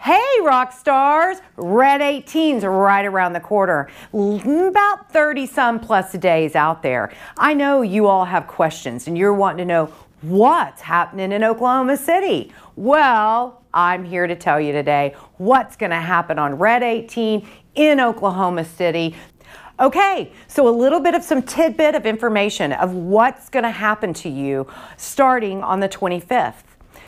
Hey rock stars, Red 18's right around the corner. About 30 some plus days out there. I know you all have questions and you're wanting to know what's happening in Oklahoma City. Well, I'm here to tell you today what's going to happen on Red 18 in Oklahoma City. Okay, so a little bit of some tidbit of information of what's going to happen to you starting on the 25th.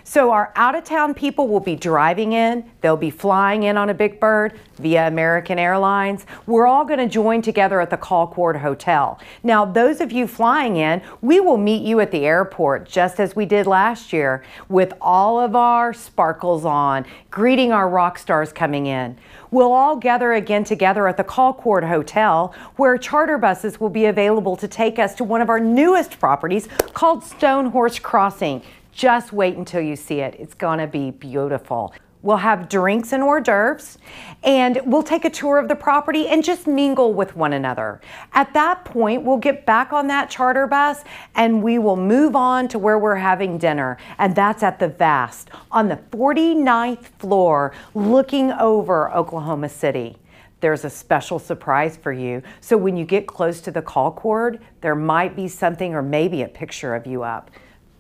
So our out-of-town people will be driving in, they'll be flying in on a Big Bird via American Airlines. We're all going to join together at the Colcord Hotel. Now, those of you flying in, we will meet you at the airport just as we did last year with all of our sparkles on, greeting our rock stars coming in. We'll all gather again together at the Colcord Hotel, where charter buses will be available to take us to one of our newest properties called Stonehorse Crossing. Just wait until you see it. It's gonna be beautiful. We'll have drinks and hors d'oeuvres, and we'll take a tour of the property and just mingle with one another. At that point, we'll get back on that charter bus and we will move on to where we're having dinner, and that's at the Vast on the 49th floor looking over Oklahoma City. There's a special surprise for you. So when you get close to the Colcord, there might be something or maybe a picture of you up.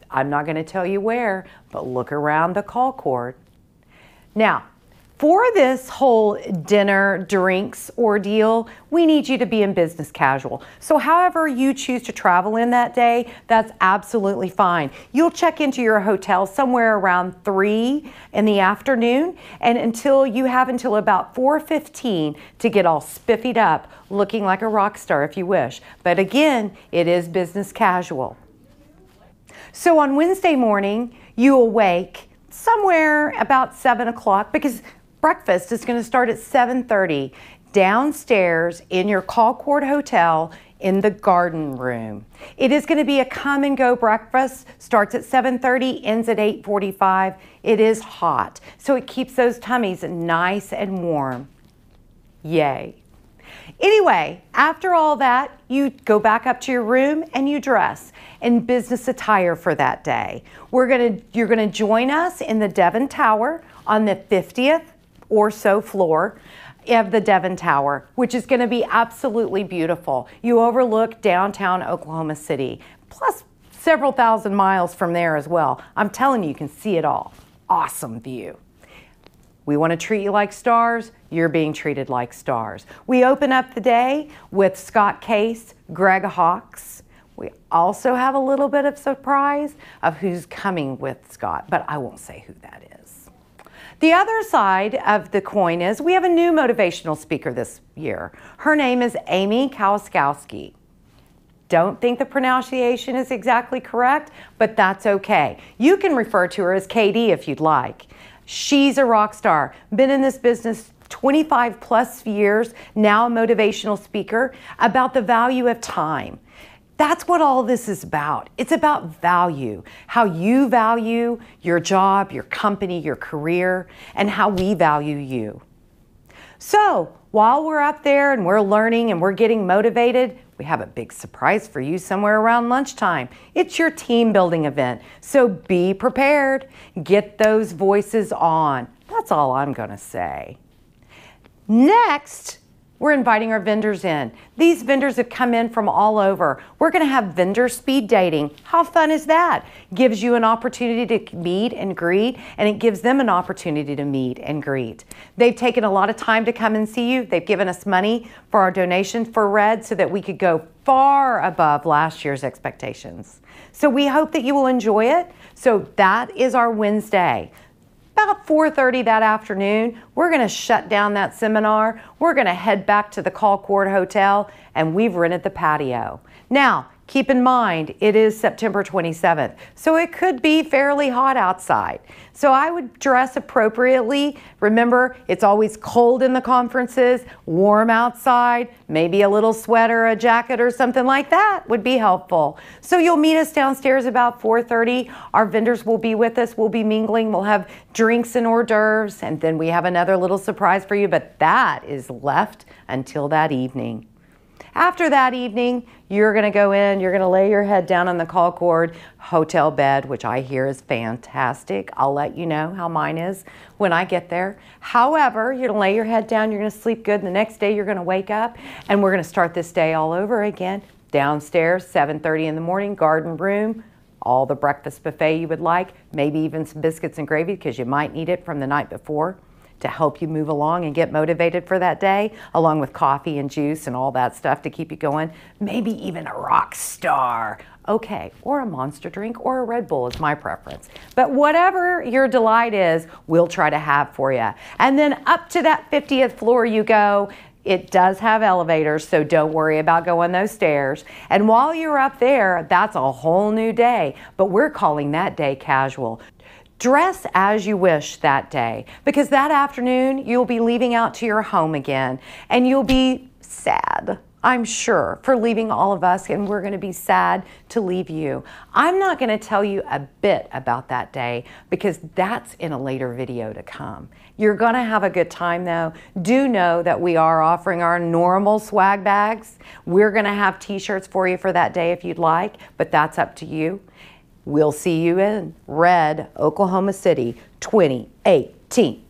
I'm not going to tell you where, but look around the Colcord. Now, for this whole dinner, drinks ordeal, we need you to be in business casual. So however you choose to travel in that day, that's absolutely fine. You'll check into your hotel somewhere around 3 in the afternoon, and you have until about 4:15 to get all spiffied up, looking like a rock star if you wish. But again, it is business casual. So on Wednesday morning, you awake somewhere about 7 o'clock because breakfast is going to start at 7:30 downstairs in your Colcord Hotel in the garden room. It is going to be a come and go breakfast, starts at 7:30, ends at 8:45. It is hot, so it keeps those tummies nice and warm. Yay. Anyway, after all that, you go back up to your room and you dress in business attire for that day. You're gonna join us in the Devon Tower on the 50th or so floor of the Devon Tower, which is gonna be absolutely beautiful. You overlook downtown Oklahoma City, plus several thousand miles from there as well. I'm telling you, you can see it all. Awesome view. We want to treat you like stars. You're being treated like stars. We open up the day with Scott Case, Greg Hawkes. We also have a little bit of surprise of who's coming with Scott, but I won't say who that is. The other side of the coin is we have a new motivational speaker this year. Her name is Amy Kowskowski. Don't think the pronunciation is exactly correct, but that's okay. You can refer to her as KD if you'd like. She's a rock star, been in this business 25 plus years, now a motivational speaker about the value of time. That's what all this is about. It's about value, how you value your job, your company, your career, and how we value you. So while we're up there and we're learning and we're getting motivated, we have a big surprise for you somewhere around lunchtime. It's your team building event, so be prepared. Get those voices on. That's all I'm gonna say. Next, we're inviting our vendors in. These vendors have come in from all over. We're gonna have vendor speed dating. How fun is that? Gives you an opportunity to meet and greet, and it gives them an opportunity to meet and greet. They've taken a lot of time to come and see you. They've given us money for our donation for Red so that we could go far above last year's expectations. So we hope that you will enjoy it. So that is our Wednesday. About 4:30 that afternoon, we're gonna shut down that seminar. We're gonna head back to the Colcord Hotel, and we've rented the patio. Now, keep in mind, it is September 27th, so it could be fairly hot outside. So I would dress appropriately. Remember, it's always cold in the conferences, warm outside, maybe a little sweater, a jacket, or something like that would be helpful. So you'll meet us downstairs about 4:30. Our vendors will be with us. We'll be mingling. We'll have drinks and hors d'oeuvres, and then we have another little surprise for you, but that is left until that evening. After that evening, you're going to go in, you're going to lay your head down on the call cord hotel bed, which I hear is fantastic. I'll let you know how mine is when I get there. However, you're going to lay your head down, you're going to sleep good. The next day, you're going to wake up, and we're going to start this day all over again. Downstairs, 7:30 in the morning, garden room, all the breakfast buffet you would like, maybe even some biscuits and gravy because you might need it from the night before to help you move along and get motivated for that day, along with coffee and juice and all that stuff to keep you going. Maybe even a rock star. Okay, or a Monster drink or a Red Bull is my preference. But whatever your delight is, we'll try to have for you. And then up to that 50th floor you go. It does have elevators, so don't worry about going those stairs. And while you're up there, that's a whole new day, but we're calling that day casual. Dress as you wish that day, because that afternoon you'll be leaving out to your home again, and you'll be sad, I'm sure, for leaving all of us, and we're going to be sad to leave you. I'm not going to tell you a bit about that day because that's in a later video to come. You're going to have a good time though. Do know that we are offering our normal swag bags. We're going to have t-shirts for you for that day if you'd like, but that's up to you. We'll see you in Red, Oklahoma City, 2018.